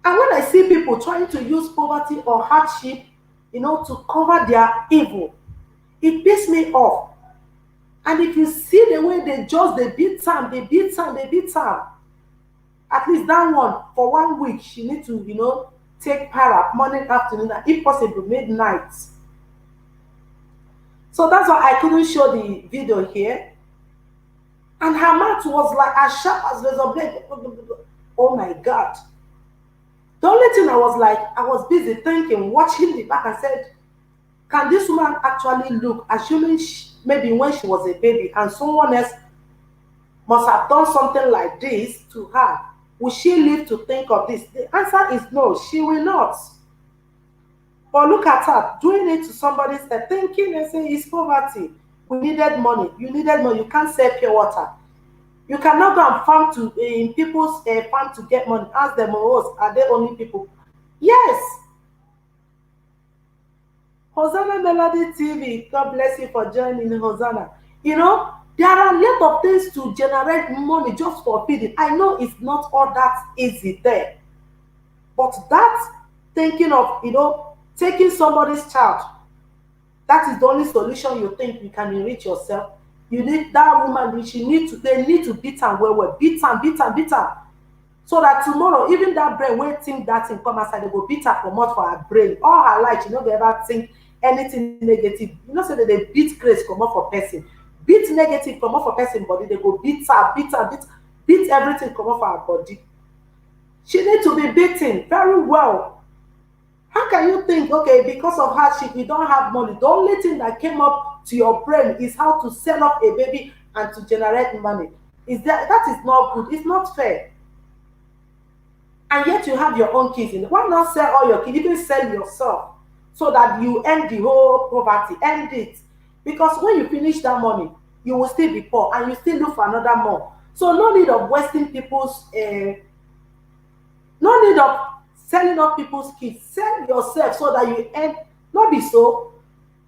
And when I see people trying to use poverty or hardship, to cover their evil, it pisses me off. And if you see the way they beat Sam, they beat Sam, they beat Sam. At least that one, for 1 week, she need to, take para morning, afternoon, and if possible, midnight. So that's why I couldn't show the video here. And her mouth was like as sharp as razor blade. Oh my God. The only thing I was busy thinking, watching the back and said, can this woman actually look, assuming maybe when she was a baby and someone else must have done something like this to her, will she live to think of this? The answer is no, she will not. But look at her doing it to somebody's head, thinking and saying it's poverty. We needed money. You needed money. You can't sell pure water. You cannot go and farm in people's farm to get money. Ask them, oh, are they only people? Yes. Hosanna Melody TV, God bless you for joining Hosanna. There are a lot of things to generate money just for feeding. I know it's not all that easy there. But that thinking of, taking somebody's child, that is the only solution you think you can enrich yourself. You need that woman, they need to beat her well, beat her. So that tomorrow, even that brain will think that thing come outside, they go beat her for her brain. All her life, she never ever think anything negative. So that they beat grace come up for person. Beat negative come up for person body, they go beat everything come up for her body. She need to be beaten very well. How can you think, okay, because of hardship, you don't have money? The only thing that came up to your brain is how to sell off a baby and to generate money. That is not good. It's not fair. And yet you have your own kids in it. Why not sell all your kids? Even sell yourself so that you end the whole poverty. End it. Because when you finish that money, you will still be poor and you still look for another more. So no need of wasting people's no need of selling off people's kids. Sell yourself so that you end. Not be so.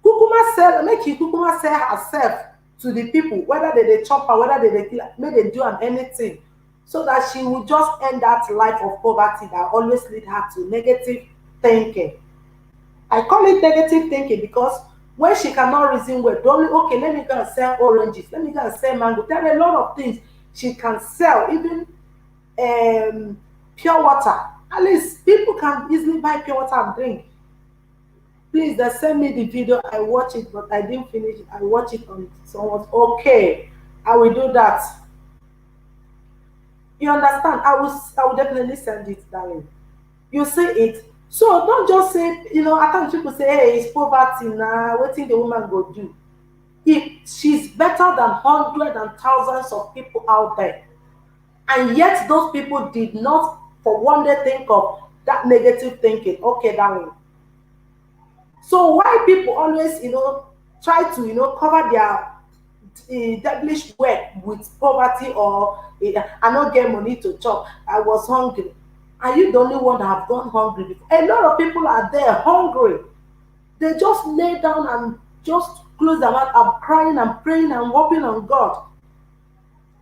Make you kukuma sell herself to the people, whether they chop her, whether they kill her, may they do anything, so that she will just end that life of poverty that always lead her to negative thinking. I call it negative thinking because when she cannot reason well, don't okay, let me go and sell oranges, let me go and sell mango. There are a lot of things she can sell, even pure water. At least people can easily buy pure water and drink. Please, they send me the video. I watch it, but I didn't finish it. I watch it on someone's. Okay, I will do that. You understand? I will definitely send it, darling. You see it. So don't just say, at times people say, hey, it's poverty now, what think the woman go do? If she's better than hundreds and thousands of people out there, and yet those people did not for one day think of that negative thinking. Okay, darling. So why people always, try to, cover their devilish work with poverty or I not get money to chop. I was hungry. Are you the only one that have gone hungry? A lot of people are there hungry. They just lay down and just close their mouth and crying and praying and hoping on God.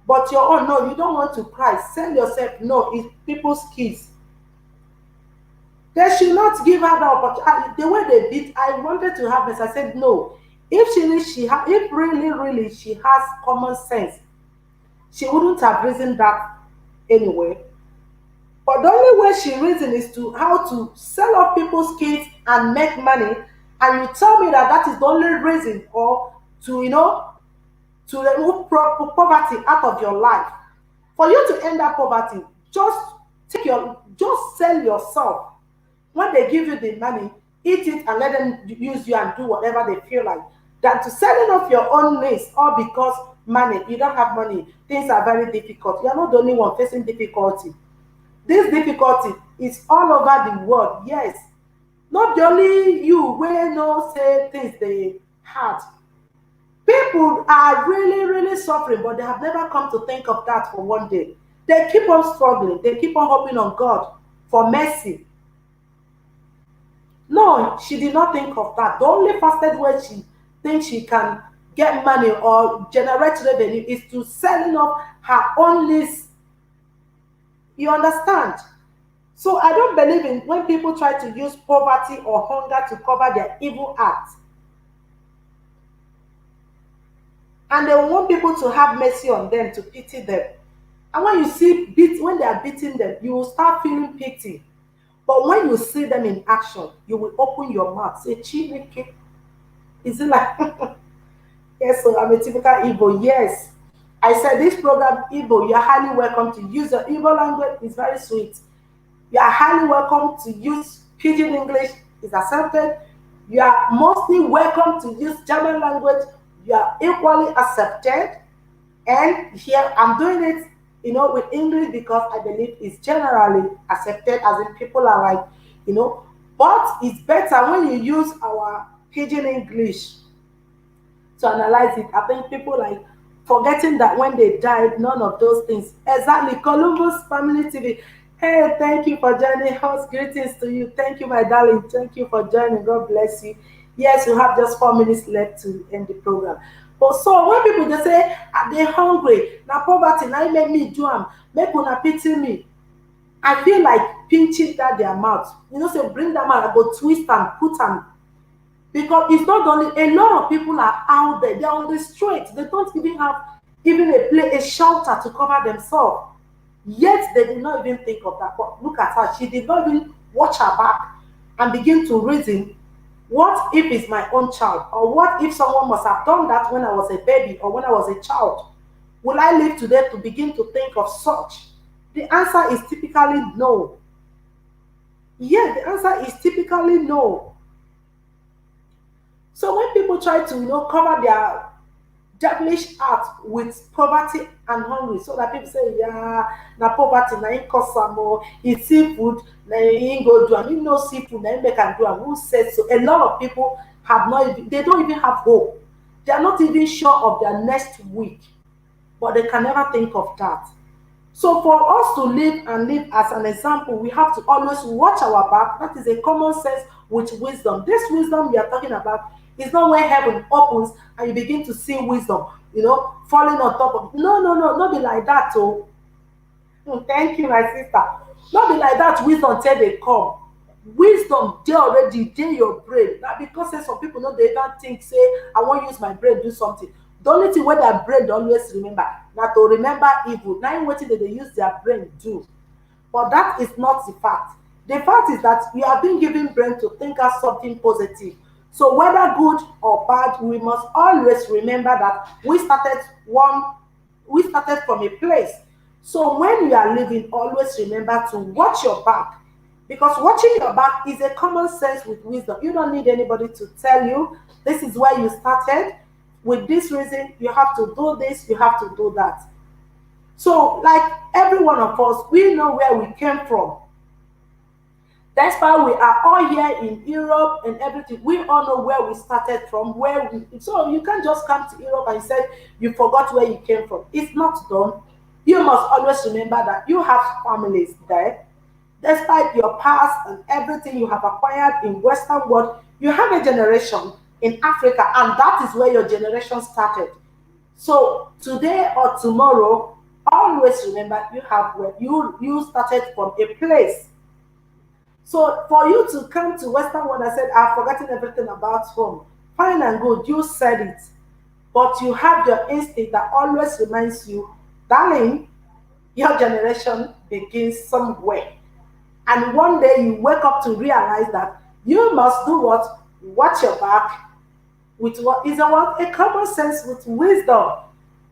But your own, no, you don't want to cry. Send yourself, no, it's people's kids. They should not give her the opportunity. The way they beat, I wanted to have this. I said no. If if really, really she has common sense, she wouldn't have reasoned that anyway. But the only way she reasoned is to how to sell off people's kids and make money. And you tell me that that is the only reason, or to to remove poverty out of your life. For you to end up poverty, just sell yourself. When they give you the money, eat it and let them use you and do whatever they feel like. Than to selling off your own needs, all because money, you don't have money, things are very difficult. You're not the only one facing difficulty. This difficulty is all over the world, yes. Not the only you wey no say things they hard. People are really, really suffering, but they have never come to think of that for one day. They keep on struggling, they keep on hoping on God for mercy. No, she did not think of that. The only fastest way she thinks she can get money or generate revenue is to selling off her own list. You understand? So I don't believe in when people try to use poverty or hunger to cover their evil acts. And they want people to have mercy on them, to pity them. And when you see when they are beating them, you will start feeling pity. But when you see them in action, you will open your mouth, say, Chineke. Is it like, yes, so I'm a typical Igbo, yes. I said this program, Igbo, you're highly welcome to use your Igbo language, it's very sweet. You are highly welcome to use Pidgin English, it's accepted. You are mostly welcome to use German language, you are equally accepted. And here I'm doing it, with English because I believe it's generally accepted, as in people are like, but it's better when you use our Pidgin English to analyze it. I think people like forgetting that when they died, none of those things. Exactly. Columbus Family TV. Hey, thank you for joining us. Greetings to you. Thank you, my darling. Thank you for joining. God bless you. Yes, you have just 4 minutes left to end the program. But so when people just say, are they hungry? Now poverty, now it make me do them. Make una pity me. I feel like pinching that their mouth. Say bring them out, I go twist and put them. Because it's not only a lot of people are out there, they're on the street, they don't even have a shelter to cover themselves. Yet they did not even think of that. But look at her, she did not even watch her back and begin to reason, what if it's my own child? Or what if someone must have done that when I was a baby or when I was a child? Will I live today to begin to think of such? The answer is typically no. Yeah, the answer is typically no. So when people try to cover their devilish act with poverty and hunger, so that people say, yeah, na poverty, na in cause some more, it's seafood, na in go do, and no seafood, na in make and do, and who said so? A lot of people have not even, they don't even have hope. They are not even sure of their next week, but they can never think of that. So for us to live and live as an example, we have to always watch our back. That is a common sense with wisdom. This wisdom we are talking about is not when heaven opens and you begin to see wisdom, falling on top of. No, not be like that. Oh, thank you, my sister. Not be like that. Wisdom till they come. wisdom dey already dey your brain. Na because say some people no dey even think say I wan use my brain do something. The only thing wey their brain dey always remember na to remember evil. Na im wetin dem dey use their brain do. But that is not the fact. The fact is that you are being given brain to think out something positive. So whether good or bad, we must always remember that we started from a place. So when you are living, always remember to watch your back. Because watching your back is a common sense with wisdom. You don't need anybody to tell you this is where you started. With this reason, you have to do this, you have to do that. So, like every one of us, we know where we came from. That's why we are all here in Europe and everything. We all know where we started from, so you can't just come to Europe and say you forgot where you came from. It's not done. You must always remember that you have families there. Despite your past and everything you have acquired in Western world, you have a generation in Africa, and that is where your generation started. So today or tomorrow, always remember you have where you started from a place. So for you to come to Western world and said, I've forgotten everything about home, fine and good, you said it. But you have your instinct that always reminds you, darling, your generation begins somewhere. And one day you wake up to realize that you must do what? Watch your back with what is a common sense with wisdom.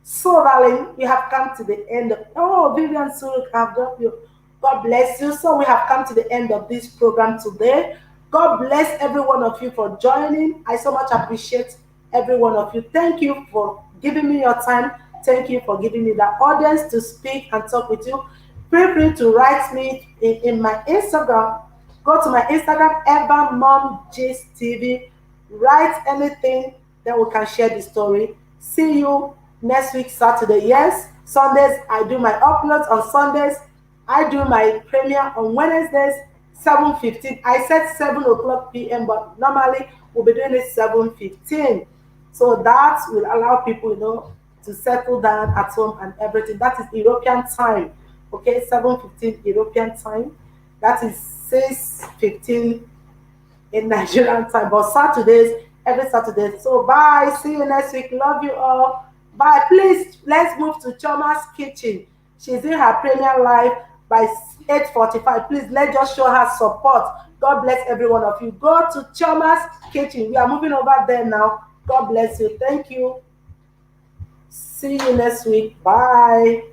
So, darling, we have come to the end of. Oh, Vivian Suruk, I've got you. God bless you. So, we have come to the end of this program today. God bless every one of you for joining. I so much appreciate every one of you. Thank you for giving me your time. Thank you for giving me the audience to speak and talk with you. Feel free to write me in my Instagram. Go to my Instagram, Eva Mom Gist TV. Write anything, then we can share the story. See you next week, Saturday. Yes, Sundays, I do my uploads on Sundays. I do my premiere on Wednesdays, 7:15. I said 7 o'clock p.m., but normally we'll be doing it 7:15. So that will allow people, to settle down at home and everything. That is European time. Okay, 7:15 European time. That is 6:15 in Nigerian time. But Saturdays, every Saturday. So bye. See you next week. Love you all. Bye. Please, let's move to Choma's kitchen. She's in her premiere live by 8:45. Please, let's just show her support. God bless every one of you. Go to Choma's kitchen. We are moving over there now. God bless you. Thank you. See you next week. Bye.